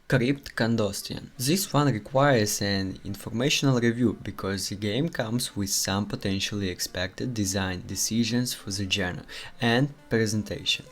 Crypt Custodian. This one requires an informational review because the game comes with some potentially expected design decisions for the genre and presentation.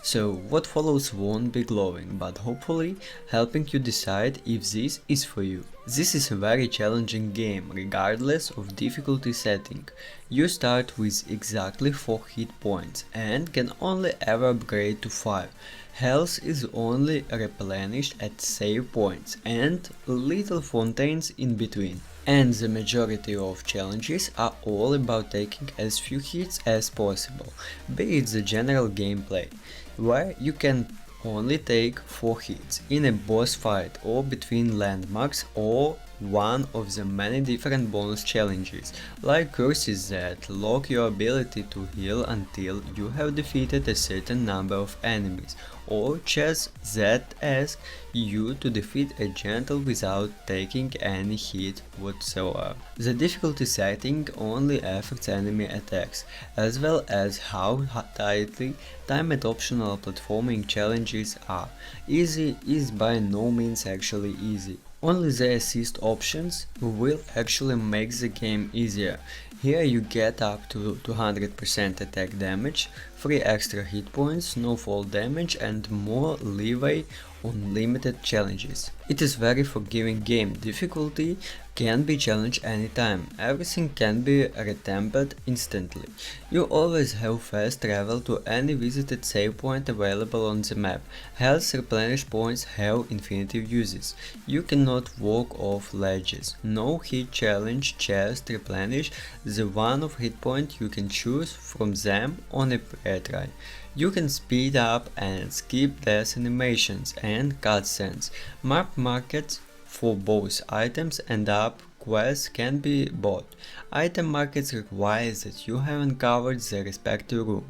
So what follows won't be glowing, but hopefully helping you decide if this is for you. This is a very challenging game regardless of difficulty setting. You start with exactly 4 hit points and can only ever upgrade to 5. Health is only replenished at save points and little fountains in between. And the majority of challenges are all about taking as few hits as possible, be it the general gameplay, where you can only take 4 hits in a boss fight or between landmarks or one of the many different bonus challenges, like curses that lock your ability to heal until you have defeated a certain number of enemies, or chests that ask you to defeat a janitor without taking any hit whatsoever. The difficulty setting only affects enemy attacks, as well as how tightly timed optional platforming challenges are. Easy is by no means actually easy. Only the assist options will actually make the game easier. Here you get up to 200% attack damage, 3 extra hit points, no fall damage and more leeway on limited challenges. It is very forgiving game. Difficulty can be challenged anytime. Everything can be retempered instantly. You always have fast travel to any visited save point available on the map. Health replenish points have infinitive uses. You cannot walk off ledges. No hit challenge chest replenish the one of hit point you can choose from them on a retry. You can speed up and skip death animations and cutscenes. Map markets for both items and up quests can be bought. Item markets require that you have uncovered the respective room.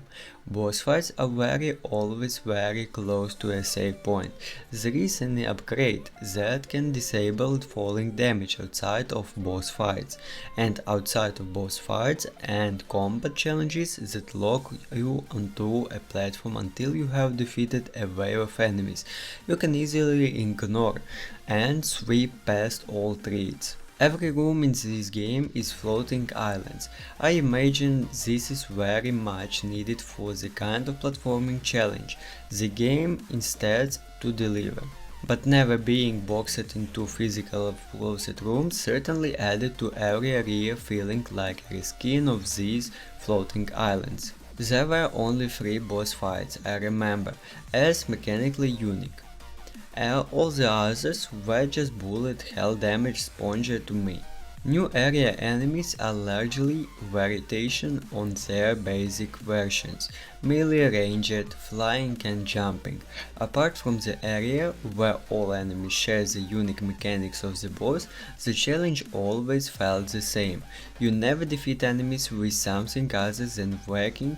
Boss fights are always very close to a save point. There is an upgrade that can disable falling damage outside of boss fights, and outside of boss fights and combat challenges that lock you onto a platform until you have defeated a wave of enemies you can easily ignore and sweep past all threats. Every room in this game is floating islands. I imagine this is very much needed for the kind of platforming challenge the game instead to deliver. But never being boxed into physical closed rooms certainly added to every area feeling like a reskin of these floating islands. There were only 3 boss fights I remember as mechanically unique. All the others were just bullet hell damage sponged to me. New area enemies are largely variation on their basic versions, melee ranged, flying and jumping. Apart from the area where all enemies share the unique mechanics of the boss, the challenge always felt the same. You never defeat enemies with something other than whacking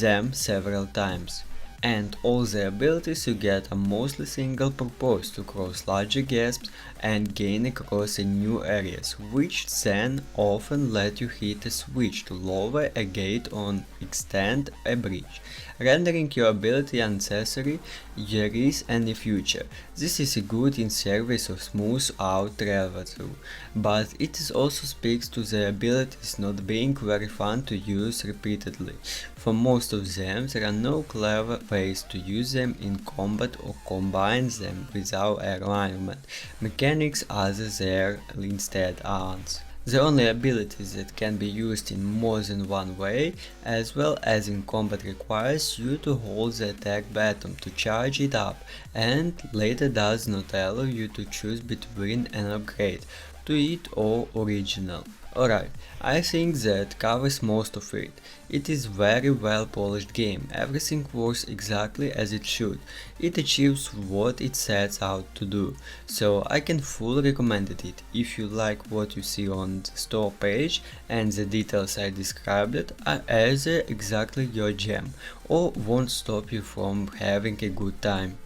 them several times. And all the abilities you get are mostly single purpose to cross larger gaps and gain across new areas, which then often let you hit a switch to lower a gate or extend a bridge, rendering your ability unnecessary there is any future. This is good in service of smooth out travel through, but it also speaks to the abilities not being very fun to use repeatedly. For most of them, there are no clever ways to use them in combat or combine them with our environment. Mechanics other there instead aren't. The only abilities that can be used in more than one way, as well as in combat, requires you to hold the attack button to charge it up, and later does not allow you to choose between an upgrade to it or original. Alright, I think that covers most of it. It is very well polished game, everything works exactly as it should. It achieves what it sets out to do, so I can fully recommend it. If you like what you see on the store page and the details I described are either exactly your jam or won't stop you from having a good time.